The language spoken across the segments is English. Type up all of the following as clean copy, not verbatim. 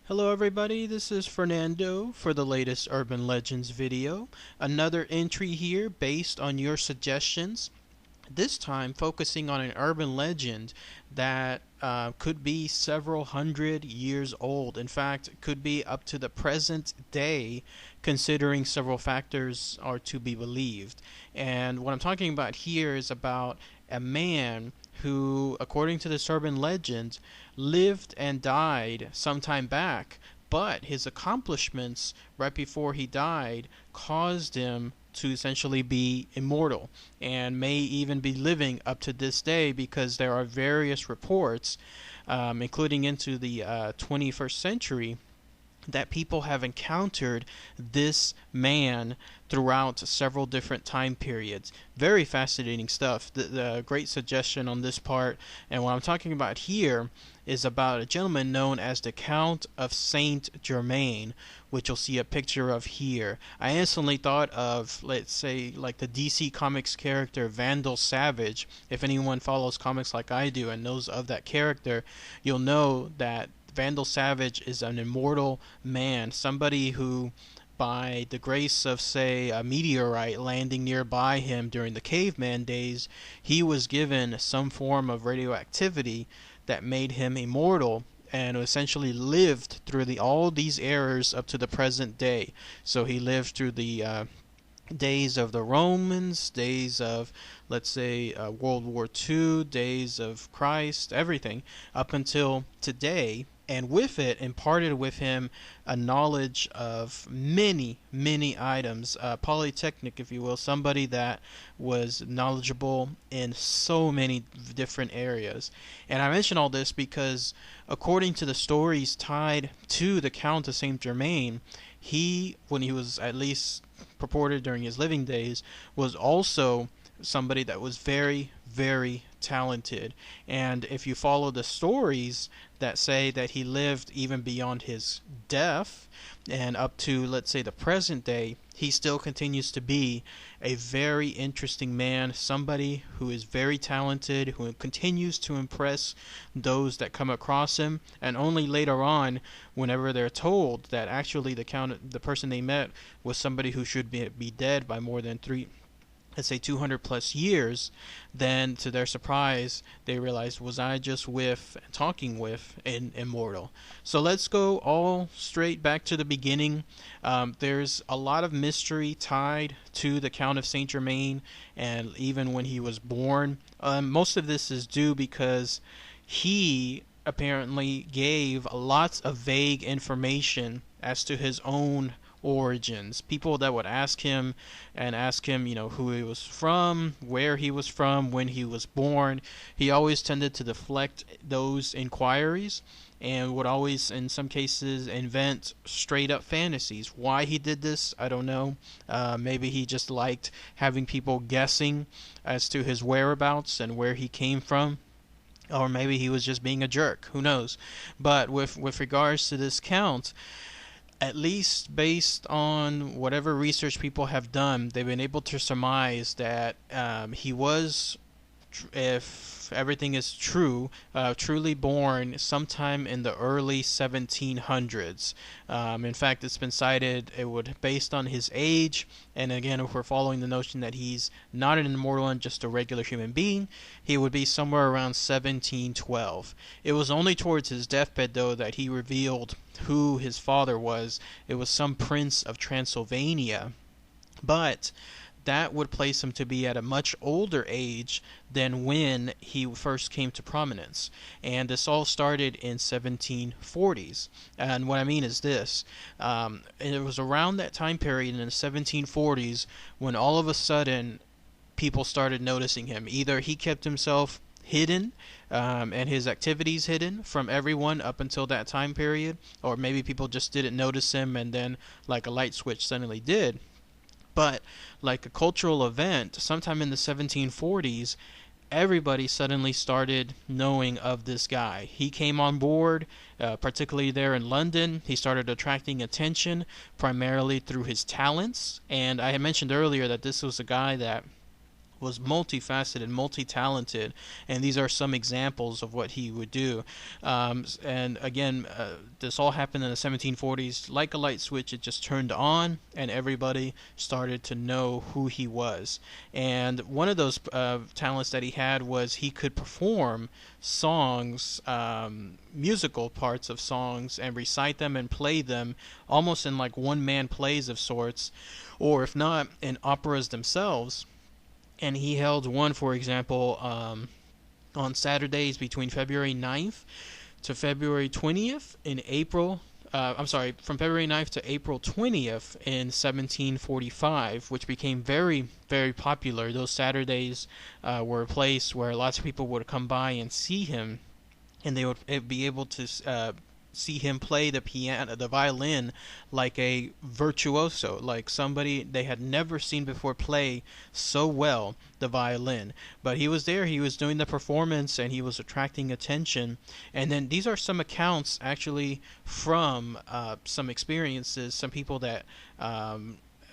Hello everybody, this is Fernando for the latest Urban Legends video. Another entry here based on your suggestions. This time focusing on an urban legend that could be several hundred years old. In fact, it could be up to the present day, considering several factors are to be believed. And what I'm talking about here is about a man who, according to this urban legend, lived and died some time back, but his accomplishments right before he died caused him to essentially be immortal and may even be living up to this day because there are various reports, including into the 21st century, that people have encountered this man throughout several different time periods. Very fascinating stuff. The great suggestion on this part, and what I'm talking about here is about a gentleman known as the Count of Saint Germain, which you'll see a picture of here. I instantly thought of, let's say, like the DC Comics character Vandal Savage. If anyone follows comics like I do and knows of that character, you'll know that Vandal Savage is an immortal man, somebody who, by the grace of, say, a meteorite landing nearby him during the caveman days, he was given some form of radioactivity that made him immortal and essentially lived through all these eras up to the present day. So he lived through the days of the Romans, days of, let's say, World War II, days of Christ, everything, up until today, and with it imparted with him a knowledge of many, many items, polytechnic, if you will, somebody that was knowledgeable in so many different areas. And I mention all this because, according to the stories tied to the Count of Saint Germain, he, when he was at least purported during his living days, was also somebody that was very, very talented. And if you follow the stories that say that he lived even beyond his death and up to, let's say, the present day, he still continues to be a very interesting man, somebody who is very talented, who continues to impress those that come across him, and only later on, whenever they're told that actually the person they met was somebody who should be dead by more than let's say 200 plus years, then to their surprise they realize, was I just with talking with an immortal? So let's go all straight back to the beginning. There's a lot of mystery tied to the Count of Saint Germain, and even when he was born, most of this is due because he apparently gave lots of vague information as to his own origins. People that would ask him, who he was from, where he was from, when he was born, he always tended to deflect those inquiries and would always, in some cases, invent straight up fantasies. Why he did this, I don't know. Maybe he just liked having people guessing as to his whereabouts and where he came from. Or maybe he was just being a jerk. Who knows? But with regards to this count, at least based on whatever research people have done, they've been able to surmise that he was, if everything is true, truly born sometime in the early 1700s. In fact, it's been cited, based on his age, and again, if we're following the notion that he's not an immortal and just a regular human being, he would be somewhere around 1712. It was only towards his deathbed, though, that he revealed who his father was. It was some prince of Transylvania, but that would place him to be at a much older age than when he first came to prominence. And this all started in 1740s. And what I mean is this. It was around that time period in the 1740s when all of a sudden people started noticing him. Either he kept himself hidden and his activities hidden from everyone up until that time period, or maybe people just didn't notice him and then like a light switch suddenly did. But like a cultural event, sometime in the 1740s, everybody suddenly started knowing of this guy. He came on board, particularly there in London. He started attracting attention primarily through his talents. And I had mentioned earlier that this was a guy that was multifaceted, multi-talented, and these are some examples of what he would do. And again, this all happened in the 1740s. Like a light switch, it just turned on, and everybody started to know who he was. And one of those talents that he had was he could perform songs, musical parts of songs, and recite them and play them almost in like one-man plays of sorts, or if not, in operas themselves. And he held one, for example, on Saturdays between February 9th to February 20th in April. I'm sorry, from February 9th to April 20th in 1745, which became very, very popular. Those Saturdays were a place where lots of people would come by and see him, and they would be able to see him play the piano, the violin, like a virtuoso, like somebody they had never seen before play so well the violin. But he was there, he was doing the performance, and he was attracting attention. And then these are some accounts actually from some experiences, some people that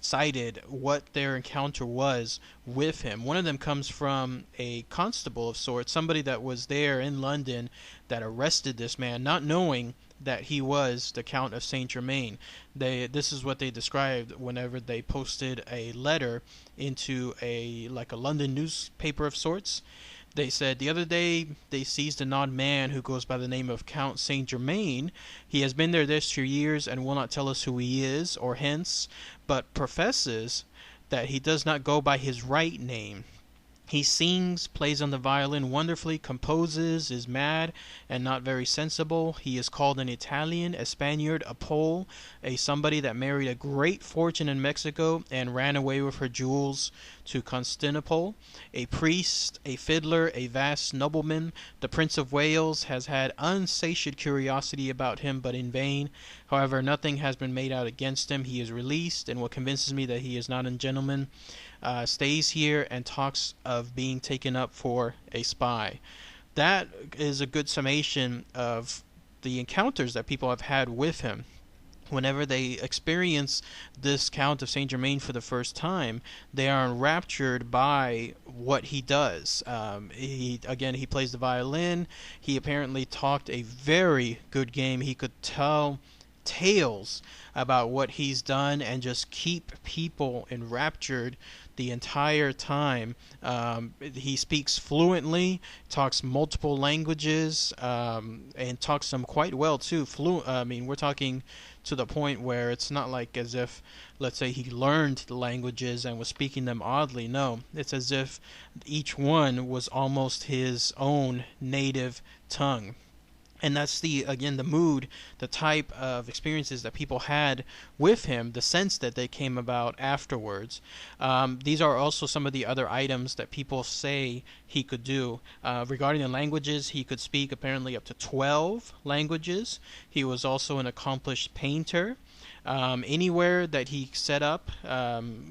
cited what their encounter was with him. One of them comes from a constable of sorts, somebody that was there in London that arrested this man, not knowing that he was the Count of Saint Germain. This is what they described whenever they posted a letter into a London newspaper of sorts. They said, the other day they seized an odd man who goes by the name of Count Saint Germain. He has been there this 2 years and will not tell us who he is or hence, but professes that he does not go by his right name. He sings, plays on the violin wonderfully, composes, is mad and not very sensible. He is called an Italian, a Spaniard, a Pole, a somebody that married a great fortune in Mexico and ran away with her jewels to Constantinople, a priest, a fiddler, a vast nobleman. The Prince of Wales has had unsatiate curiosity about him, but in vain. However, nothing has been made out against him. He is released, and what convinces me that he is not a gentleman, stays here and talks of being taken up for a spy. That is a good summation of the encounters that people have had with him. Whenever they experience this Count of Saint Germain for the first time, they are enraptured by what he does. He plays the violin. He apparently talked a very good game. He could tell tales about what he's done and just keep people enraptured the entire time. He speaks fluently, talks multiple languages, and talks them quite well too. We're talking to the point where it's not like as if, let's say, he learned the languages and was speaking them oddly. No, it's as if each one was almost his own native tongue. And that's the mood, the type of experiences that people had with him, the sense that they came about afterwards. These are also some of the other items that people say he could do. Regarding the languages, he could speak apparently up to 12 languages. He was also an accomplished painter. Anywhere that he set up,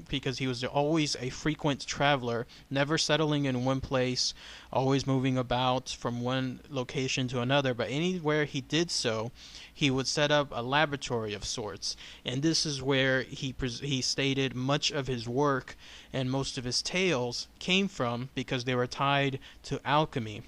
because he was always a frequent traveler, never settling in one place, always moving about from one location to another. But anywhere he did so, he would set up a laboratory of sorts. And this is where he stated much of his work and most of his tales came from, because they were tied to alchemy.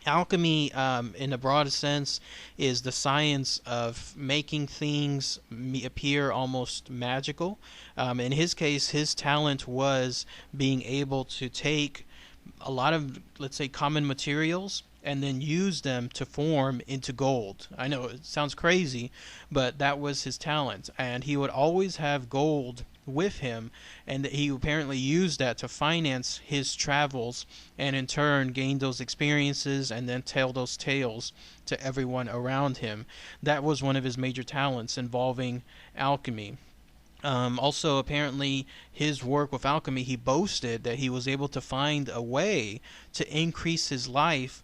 Alchemy, in a broad sense, is the science of making things appear almost magical. In his case, his talent was being able to take a lot of, let's say, common materials and then use them to form into gold. I know it sounds crazy, but that was his talent. And he would always have gold with him, and he apparently used that to finance his travels and in turn gain those experiences and then tell those tales to everyone around him. That was one of his major talents involving alchemy. Also, apparently, his work with alchemy, he boasted that he was able to find a way to increase his life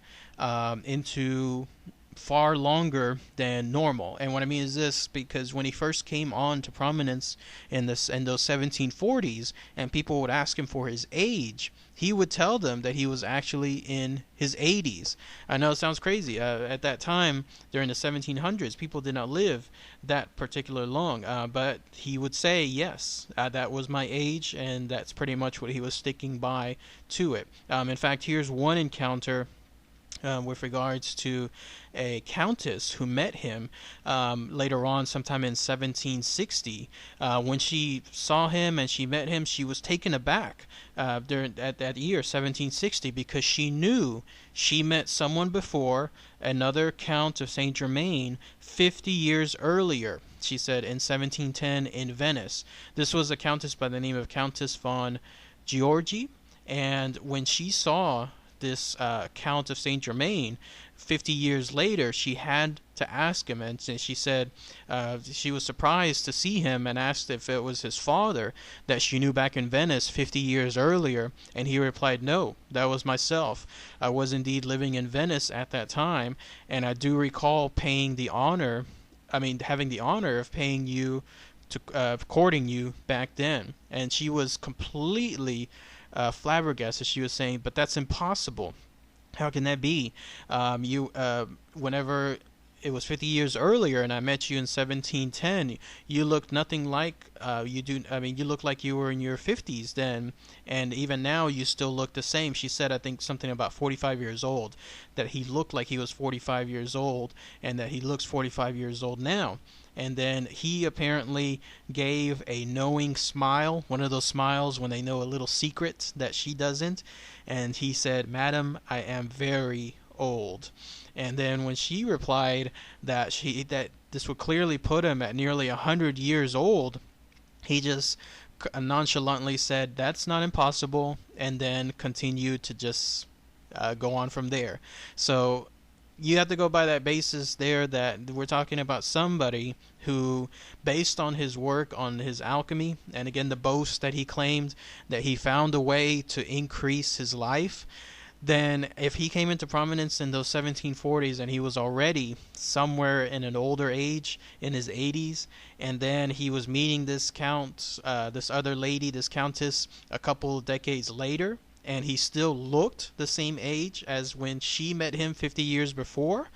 into far longer than normal. And what I mean is this, because when he first came on to prominence in those 1740s, and people would ask him for his age, he would tell them that he was actually in his 80s. I know it sounds crazy. At that time, during the 1700s, people did not live that particular long. But he would say, yes, that was my age, and that's pretty much what he was sticking by to it. In fact, here's one encounter with regards to a countess who met him later on, sometime in 1760. When she saw him and she met him, she was taken aback during that year, 1760, because she knew she met someone before, another Count of Saint Germain, 50 years earlier. She said in 1710 in Venice. This was a countess by the name of Countess von Giorgi, and when she saw this Count of Saint Germain 50 years later, she had to ask him, and she said she was surprised to see him and asked if it was his father that she knew back in Venice 50 years earlier, and he replied, no, that was myself. I was indeed living in Venice at that time, and I do recall having the honor of paying you courting you back then. And she was completely flabbergasted. She was saying, but that's impossible. How can that be? Whenever it was 50 years earlier and I met you in 1710, you looked nothing like you do. I mean, you looked like you were in your 50s then, and even now you still look the same. She said, I think something about 45 years old, that he looked like he was 45 years old, and that he looks 45 years old now. And then he apparently gave a knowing smile, one of those smiles when they know a little secret that she doesn't. And he said, Madam, I am very old. And then when she replied that this would clearly put him at nearly 100 years old, he just nonchalantly said, that's not impossible, and then continued to just go on from there. So you have to go by that basis there, that we're talking about somebody who, based on his work on his alchemy, and again the boast that he claimed that he found a way to increase his life, then if he came into prominence in those 1740s and he was already somewhere in an older age, in his 80s, and then he was meeting this this other lady, this countess, a couple of decades later, and he still looked the same age as when she met him 50 years before.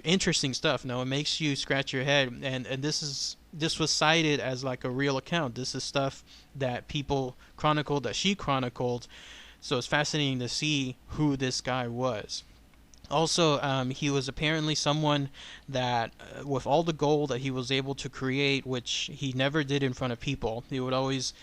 Interesting stuff. No, it makes you scratch your head. And this was cited as like a real account. This is stuff that people chronicled, that she chronicled. So it's fascinating to see who this guy was. Also, he was apparently someone that, with all the gold that he was able to create, which he never did in front of people, he would always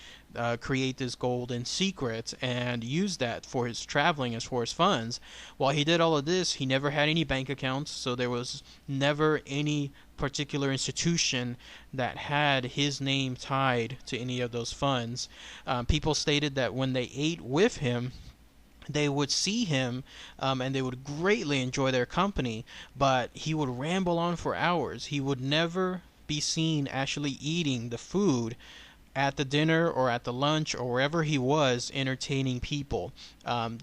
create this gold in secret and use that for his traveling as for his funds. While he did all of this, he never had any bank accounts, so there was never any particular institution that had his name tied to any of those funds. People stated that when they ate with him, they would see him and they would greatly enjoy their company, but he would ramble on for hours. He would never be seen actually eating the food at the dinner or at the lunch or wherever he was entertaining people.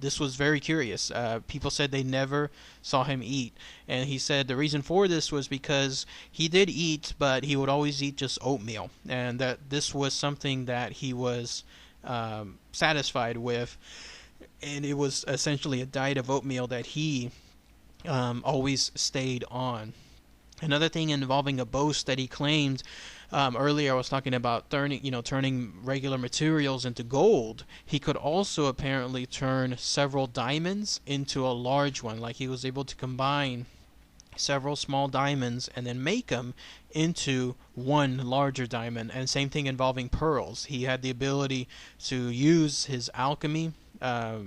This was very curious. People said they never saw him eat, and he said the reason for this was because he did eat, but he would always eat just oatmeal, and that this was something that he was satisfied with. And it was essentially a diet of oatmeal that he always stayed on. Another thing involving a boast that he claimed, earlier I was talking about turning regular materials into gold. He could also apparently turn several diamonds into a large one. Like he was able to combine several small diamonds and then make them into one larger diamond. And same thing involving pearls. He had the ability to use his alchemy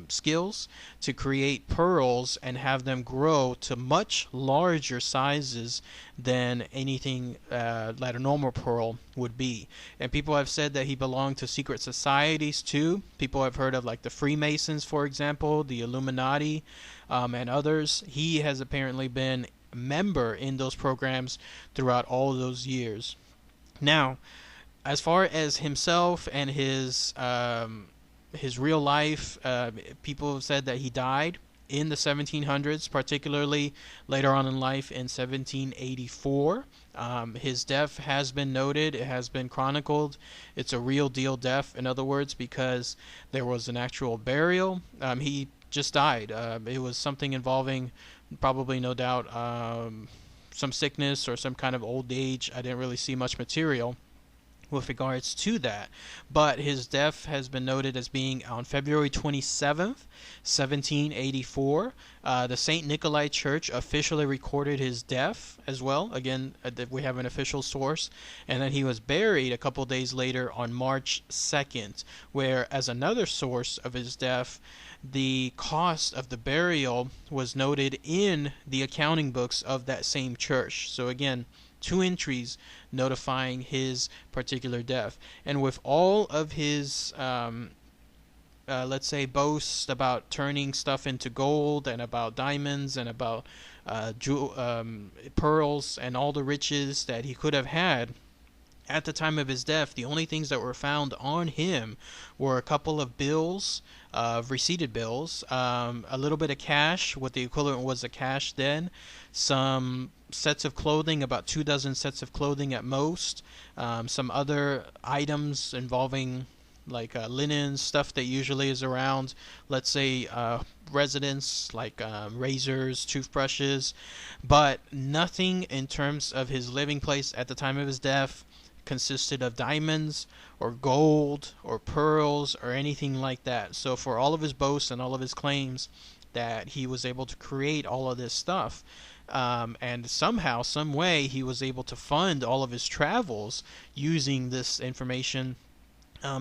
skills to create pearls and have them grow to much larger sizes than anything that a normal pearl would be. And people have said that he belonged to secret societies too. People have heard of like the Freemasons, for example, the Illuminati, and others. He has apparently been a member in those programs throughout all those years. Now, as far as himself and his real life, people have said that he died in the 1700s, particularly later on in life in 1784. His death has been noted, it has been chronicled. It's a real deal death, in other words, because there was an actual burial. He just died. It was something involving, probably no doubt, some sickness or some kind of old age. I didn't really see much material with regards to that, but his death has been noted as being on February 27th, 1784. The St. Nikolai Church officially recorded his death as well. Again, we have an official source. And then he was buried a couple days later on March 2nd, where, as another source of his death, the cost of the burial was noted in the accounting books of that same church. So again, two entries notifying his particular death. And with all of his, let's say, boasts about turning stuff into gold and about diamonds and about pearls and all the riches that he could have had, at the time of his death, the only things that were found on him were a couple of bills, receipted bills, a little bit of cash, what the equivalent was of cash then, some sets of clothing, about 24 sets of clothing at most, some other items involving like linen, stuff that usually is around, let's say, residents, like razors, toothbrushes, but nothing in terms of his living place at the time of his death consisted of diamonds or gold or pearls or anything like that. So for all of his boasts and all of his claims that he was able to create all of this stuff, and somehow, some way, he was able to fund all of his travels using this information.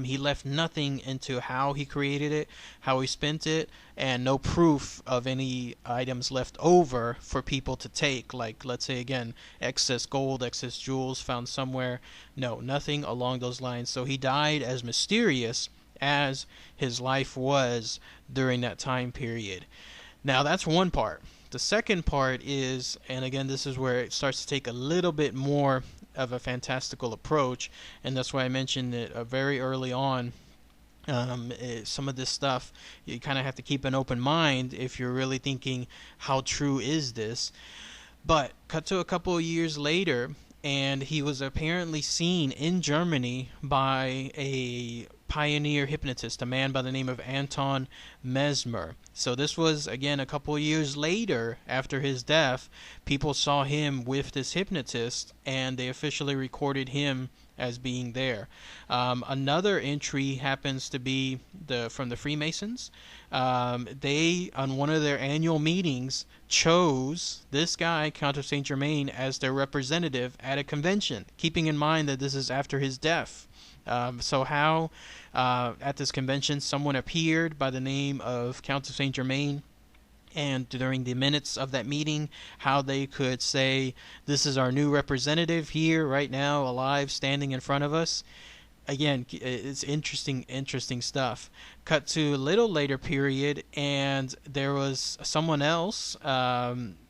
He left nothing into how he created it, how he spent it, and no proof of any items left over for people to take, like, let's say, again, excess gold, excess jewels found somewhere. No, nothing along those lines. So he died as mysterious as his life was during that time period. Now, that's one part. The second part is, and again, this is where it starts to take a little bit more of a fantastical approach, and that's why I mentioned it very early on. Some of this stuff, you kind of have to keep an open mind if you're really thinking, how true is this? But cut to a couple of years later, and he was apparently seen in Germany by a pioneer hypnotist, a man by the name of Anton Mesmer. So this was, again, a couple of years later after his death. People saw him with this hypnotist, and they officially recorded him as being there. Another entry happens to be from the Freemasons. They, on one of their annual meetings, chose this guy, Count of Saint Germain, as their representative at a convention, keeping in mind that this is after his death. So how, at this convention, someone appeared by the name of Count of Saint Germain, and during the minutes of that meeting, how they could say, this is our new representative here right now, alive, standing in front of us. Again, it's interesting stuff. Cut to a little later period, and there was someone else,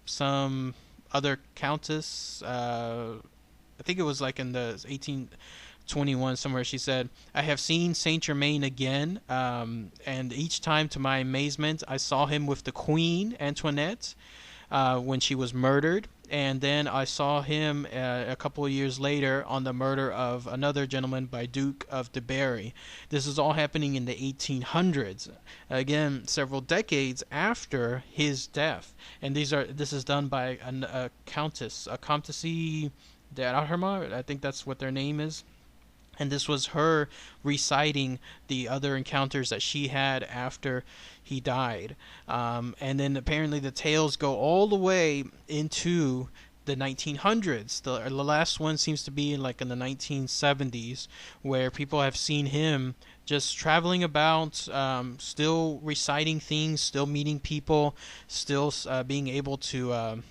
some other countess, I think it was like in the 1821 somewhere, she said, I have seen Saint Germain again, and each time, to my amazement, I saw him with the Queen Antoinette when she was murdered, and then I saw him a couple of years later on the murder of another gentleman by Duke of de Berry. This is all happening in the 1800s, again, several decades after his death, and this is done by a countess, a Comtesse d'Arma, I think that's what their name is. And this was her reciting the other encounters that she had after he died. And then apparently the tales go all the way into the 1900s. The last one seems to be in the 1970s, where people have seen him just traveling about, still reciting things, still meeting people, still being able to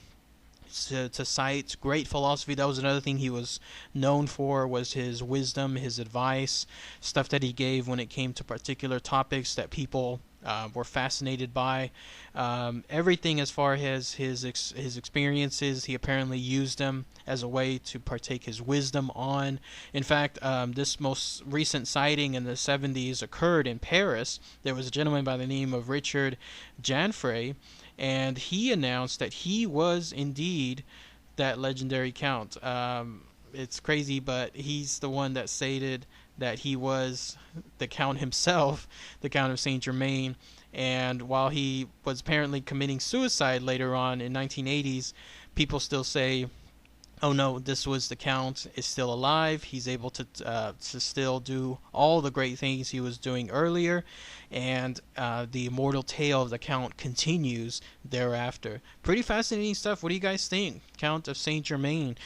cite great philosophy. That was another thing he was known for, was his wisdom, his advice, stuff that he gave when it came to particular topics that people were fascinated by. Everything as far as his experiences, he apparently used them as a way to partake his wisdom on. In fact, this most recent sighting in the 70s occurred in Paris. There was a gentleman by the name of Richard Janfrey, and he announced that he was indeed that legendary count. It's crazy, but he's the one that stated that he was the count himself, the Count of Saint Germain. And while he was apparently committing suicide later on in 1980s, people still say, oh no, this was the Count, is still alive. He's able to still do all the great things he was doing earlier, and the immortal tale of the Count continues thereafter. Pretty fascinating stuff. What do you guys think? Count of Saint Germain.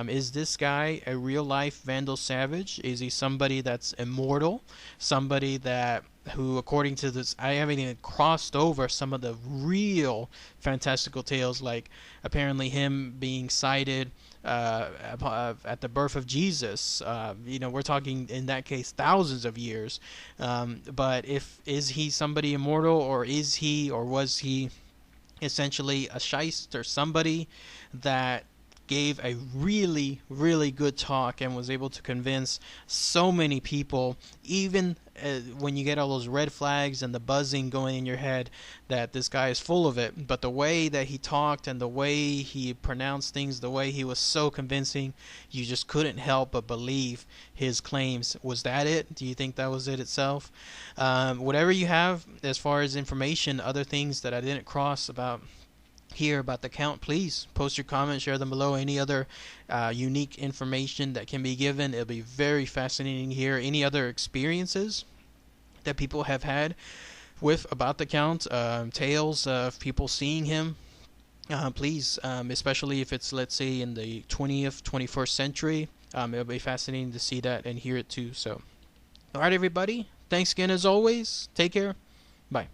Is this guy a real life Vandal savage? Is he somebody that's immortal? Somebody that who, according to this, I haven't even crossed over some of the real fantastical tales, like apparently him being sighted at the birth of Jesus. We're talking in that case thousands of years. But is he somebody immortal, or is he, or was he essentially a shyst, or somebody that gave a really, really good talk and was able to convince so many people, even when you get all those red flags and the buzzing going in your head, that this guy is full of it. But the way that he talked and the way he pronounced things, the way he was so convincing, you just couldn't help but believe his claims. Was that it? Do you think that was it itself? Whatever you have as far as information, other things that I didn't cross about here about the Count, please post your comments, share them below. Any other unique information that can be given, it'll be very fascinating to hear. Any other experiences that people have had about the Count, tales of people seeing him, please, especially if it's, let's say, in the 20th, 21st century. It'll be fascinating to see that and hear it too. So, alright everybody, thanks again as always. Take care. Bye.